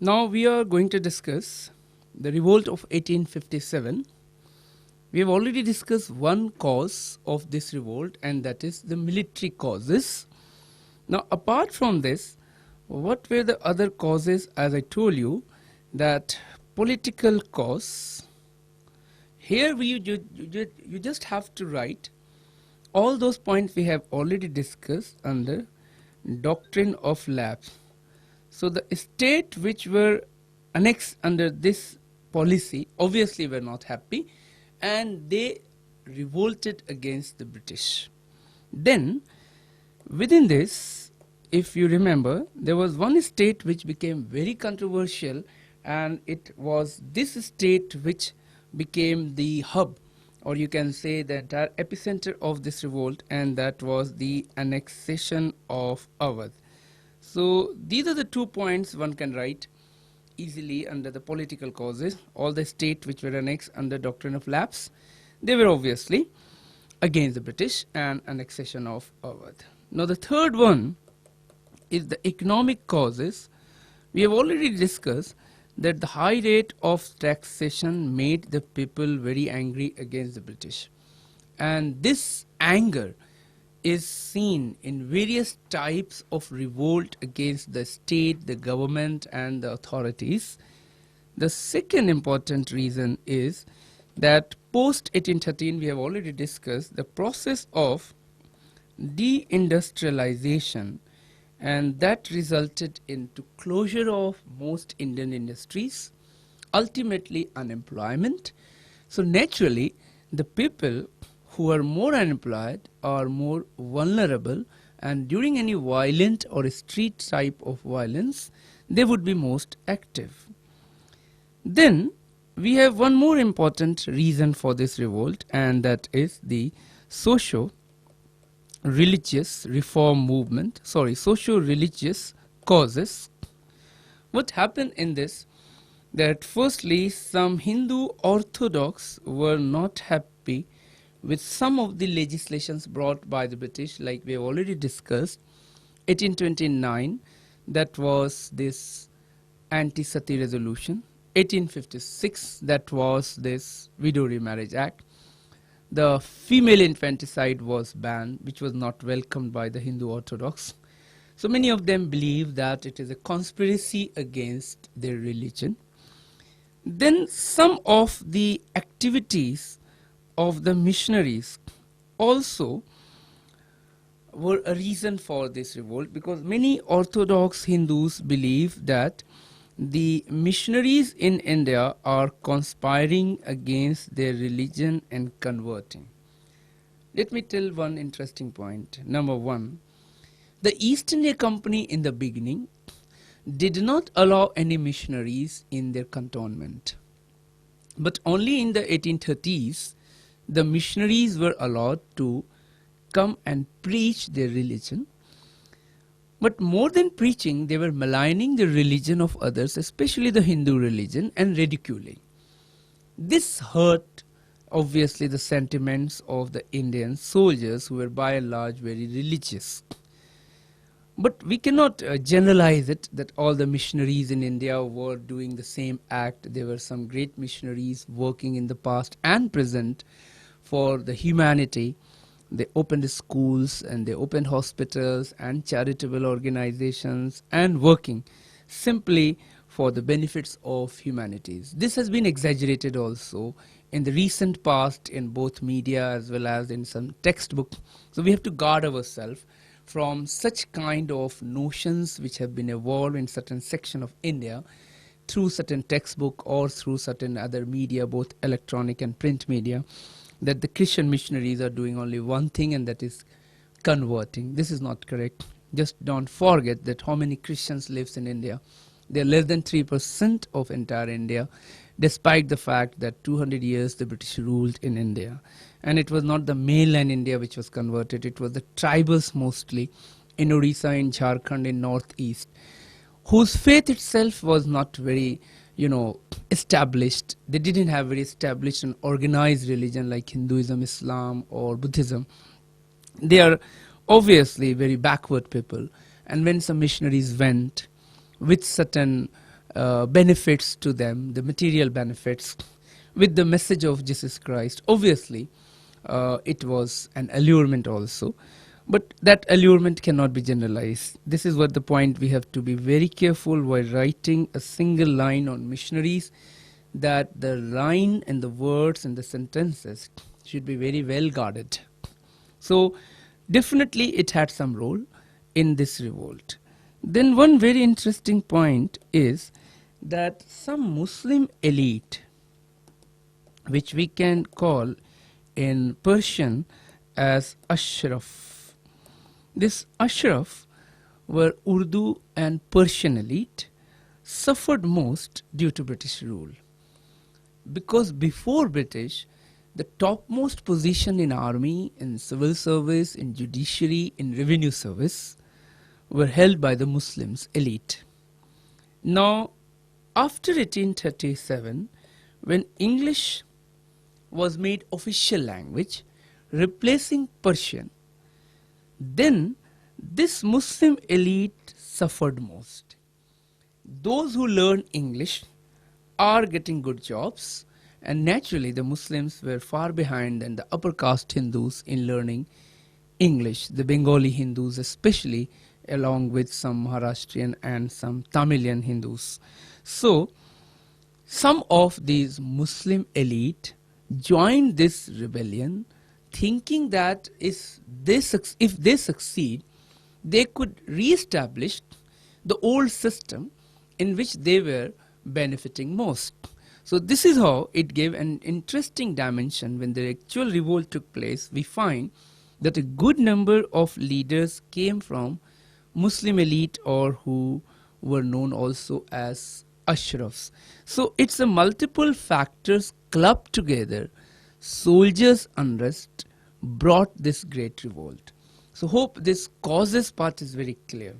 Now we are going to discuss the revolt of 1857. We have already discussed one cause of this revolt, and that is the military causes. Now, apart from this, what were the other causes? As I told you, that political cause. Here you just have to write all those points we have already discussed under doctrine of lapse. So the state which were annexed under this policy obviously were not happy, and they revolted against the British. Then within this, if you remember, there was one state which became very controversial, and it was this state which became the hub, or you can say the entire epicenter of this revolt, and that was the annexation of Awadh. So these are the 2 points one can write easily under the political causes. All the states which were annexed under doctrine of lapse, they were obviously against the British, and annexation of Awadh. Now the third one is the economic causes. We have already discussed that the high rate of taxation made the people very angry against the British, and this anger is seen in various types of revolt against the state, the government, and the authorities. The second important reason is that post 1813, we have already discussed the process of deindustrialization, and that resulted into closure of most Indian industries, ultimately unemployment. So naturally, the people who are more unemployed are more vulnerable, and during any violent or street type of violence, they would be most active. Then we have one more important reason for this revolt, and that is the socio-religious reform movement, socio-religious causes. What happened in this? That firstly, some Hindu Orthodox were not happy with some of the legislations brought by the British, like we have already discussed. 1829, that was this Anti-Sati Resolution. 1856, that was this Widow Remarriage Act. The female infanticide was banned, which was not welcomed by the Hindu Orthodox. So many of them believe that it is a conspiracy against their religion. Then some of the activities of the missionaries also were a reason for this revolt, because many Orthodox Hindus believe that the missionaries in India are conspiring against their religion and converting. Let me tell one interesting point. Number one, the East India Company in the beginning did not allow any missionaries in their cantonment. But only in the 1830s, the missionaries were allowed to come and preach their religion. But more than preaching, they were maligning the religion of others, especially the Hindu religion, and ridiculing. This hurt, obviously, the sentiments of the Indian soldiers, who were by and large very religious. But we cannot generalize it that all the missionaries in India were doing the same act. There were some great missionaries working in the past and present for the humanity. They opened schools, and they opened hospitals and charitable organizations, and working simply for the benefits of humanities. This has been exaggerated also in the recent past in both media as well as in some textbook. So we have to guard ourselves from such kind of notions which have been evolved in certain section of India through certain textbook or through certain other media, both electronic and print media, that the Christian missionaries are doing only one thing, and that is converting. This is not correct. Just don't forget that how many Christians lives in India. They are less than 3% of entire India, despite the fact that 200 years the British ruled in India. And it was not the mainland India which was converted, it was the tribals mostly in Orissa, in Jharkhand, in northeast, whose faith itself was not very established. They didn't have very established and organized religion like Hinduism, Islam, or Buddhism. They are obviously very backward people. And when some missionaries went with certain benefits to them, the material benefits, with the message of Jesus Christ. Obviously, it was an allurement also, but that allurement cannot be generalized. This is what the point we have to be very careful while writing a single line on missionaries, that the line and the words and the sentences should be very well guarded. So definitely it had some role in this revolt. Then one very interesting point is that some Muslim elite, which we can call in Persian as Ashraf, this Ashraf were Urdu and Persian elite, suffered most due to British rule. Because before British, the topmost position in army, in civil service, in judiciary, in revenue service were held by the Muslims elite. Now, after 1837, when English was made official language, replacing Persian, then this Muslim elite suffered most. Those who learn English are getting good jobs, and naturally the Muslims were far behind than the upper caste Hindus in learning English, the Bengali Hindus especially, along with some Maharashtrian and some Tamilian Hindus. So some of these Muslim elite joined this rebellion, thinking that if they succeed, they could re-establish the old system in which they were benefiting most. So this is how it gave an interesting dimension. When the actual revolt took place, we find that a good number of leaders came from Muslim elite, or who were known also as Ashrafs. So it's a multiple factors clubbed together. Soldiers' unrest brought this great revolt. So hope this causes part is very clear.